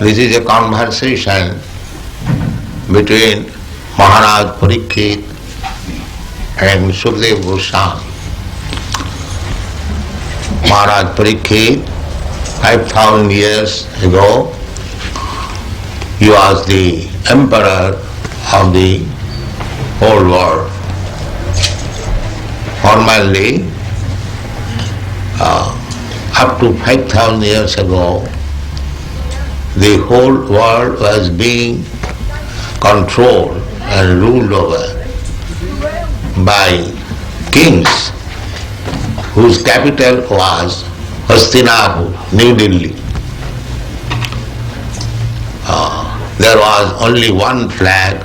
This is a conversation between Maharaj Parikshit and Sukadeva Goswami. Maharaj Parikshit, 5,000 years ago, he was the emperor of the whole world. Formerly, up to 5,000 years ago, the whole world was being controlled and ruled over by kings whose capital was Hastinapur, New Delhi. There was only one flag,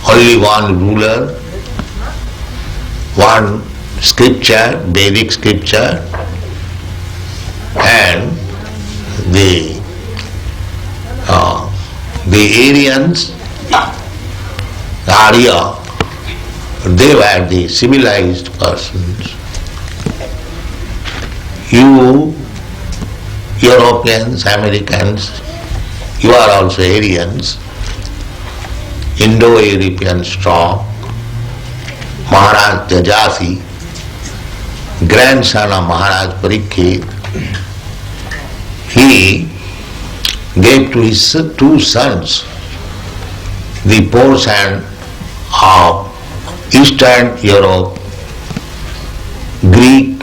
only one ruler, one scripture, Vedic scripture, and the Aryans, the Arya, they were the civilized persons. You Europeans, Americans, you are also Aryans, Indo-European stock. Maharaj Jajasi, grandson of Maharaj Parikshit, he gave to his two sons the portion of Eastern Europe, Greek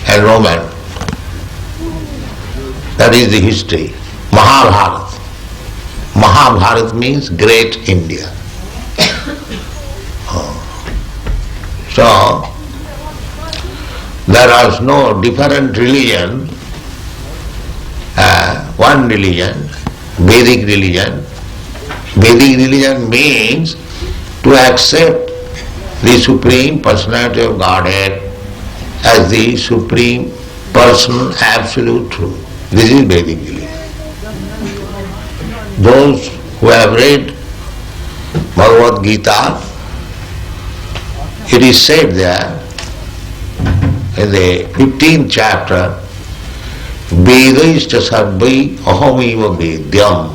and Roman. That is the history. Mahabharata. Mahabharata means Great India. So, there was no different religion, one religion, Vedic religion. Vedic religion means to accept the Supreme Personality of Godhead as the Supreme Personal Absolute Truth. This is Vedic religion. Those who have read Bhagavad Gita, it is said there in the 15th chapter, Vedaishcha sarvai ahamiva vedyam.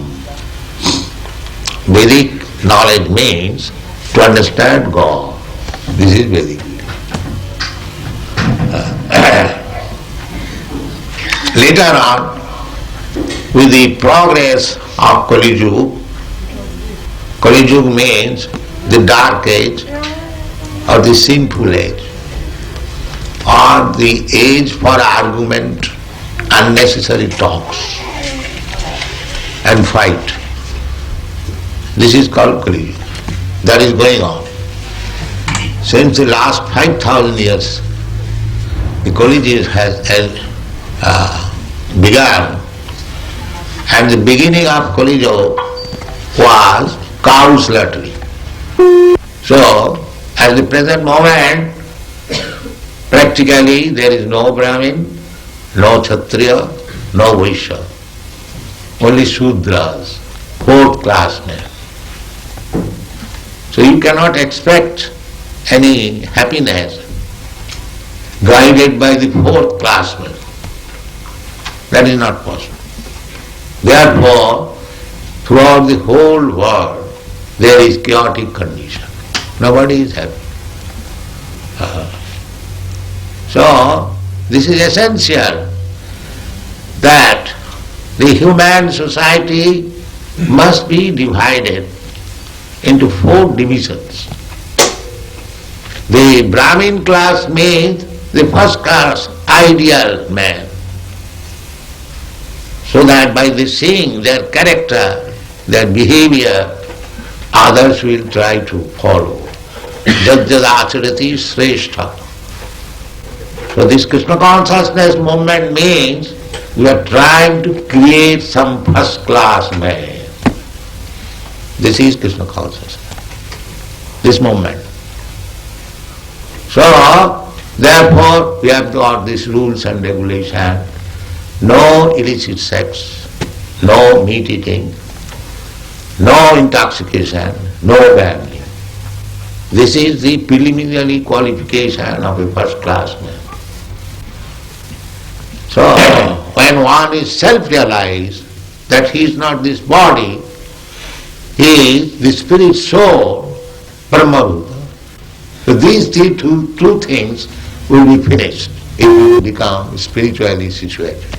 Vedic knowledge means to understand God. This is Vedic. Later on, with the progress of Kali Yuga, Kali Yuga means the dark age or the sinful age, or the age for argument, unnecessary talks and fight. This is called Kali Yuga. That is going on. Since the last 5,000 years, the Kali Yuga has begun, and the beginning of Kali Yuga was cow slaughtering. So, at the present moment, practically there is no Brahmin, no Kshatriya, no Vaishya, only Shudras, fourth class men. So you cannot expect any happiness guided by the fourth class men. That is not possible. Therefore, throughout the whole world, there is chaotic condition. Nobody is happy. So, this is essential that the human society must be divided into 4 divisions. The Brahmin class means the first class ideal man, so that by the seeing their character, their behavior, others will try to follow. Jad jad acharati shrestha. So this Krishna consciousness movement means we are trying to create some first class man. This is Krishna consciousness, this movement. So, therefore, we have got these rules and regulations. No illicit sex, no meat eating, no intoxication, no gambling. This is the preliminary qualification of a first class man. So, when one is self-realized that he is not this body, he is the spirit soul, Brahma-bhuta. So these two things will be finished if you become spiritually situated.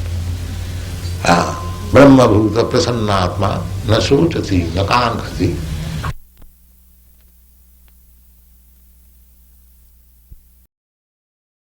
Brahma-bhuta prasannatma na sochati na kankhati